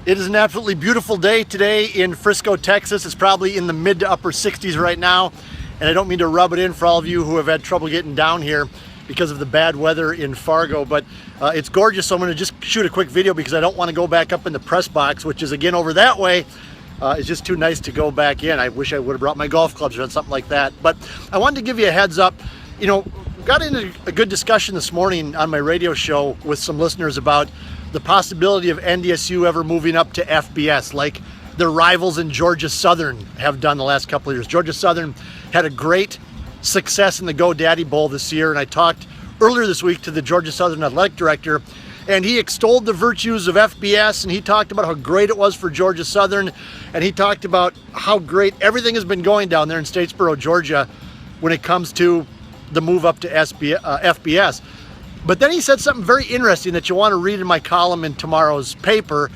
It is an absolutely beautiful day today in Frisco, Texas. It's probably in the mid to upper 60s right now. And I don't mean to rub it in for all of you who have had trouble getting down here because of the bad weather in Fargo, but it's gorgeous. So I'm going to just shoot a quick video because I don't want to go back up in the press box, which is again over that way. It's just too nice to go back in. I wish I would have brought my golf clubs or done something like that. But I wanted to give you a heads up. You know, got into a good discussion this morning on my radio show with some listeners about the possibility of NDSU ever moving up to FBS like their rivals in Georgia Southern have done the last couple of years. Georgia Southern had a great success in the GoDaddy Bowl this year, and I talked earlier this week to the Georgia Southern athletic director, and he extolled the virtues of FBS, and he talked about how great it was for Georgia Southern, and he talked about how great everything has been going down there in Statesboro, Georgia, when it comes to the move up to FBS. But then he said something very interesting that you want to read in my column in tomorrow's paper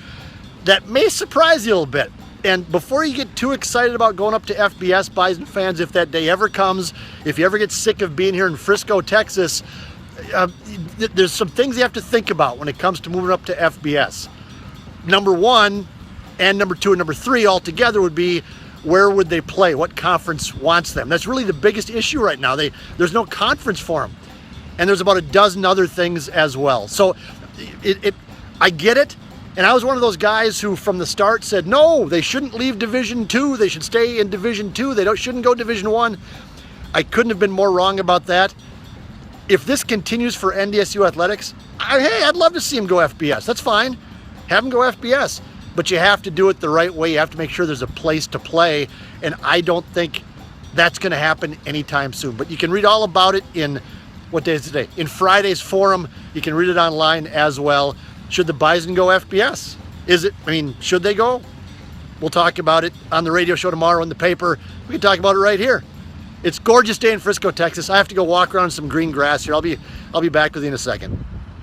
that may surprise you a little bit. And before you get too excited about going up to FBS, Bison fans, if that day ever comes, if you ever get sick of being here in Frisco, Texas, there's some things you have to think about when it comes to moving up to FBS. Number one, and number two, and number three altogether would be, where would they play? What conference wants them? That's really the biggest issue right now. There's no conference for them. And there's about a dozen other things as well. So I get it. And I was one of those guys who from the start said, no, they shouldn't leave Division II. They should stay in Division II. They shouldn't go Division I. I couldn't have been more wrong about that. If this continues for NDSU athletics, hey, I'd love to see them go FBS. That's fine. Have them go FBS. But you have to do it the right way. You have to make sure there's a place to play. And I don't think that's going to happen anytime soon. But you can read all about it in, what day is today? In Friday's forum. You can read it online as well. Should the Bison go FBS? Should they go? We'll talk about it on the radio show tomorrow in the paper. We can talk about it right here. It's a gorgeous day in Frisco, Texas. I have to go walk around some green grass here. I'll be back with you in a second.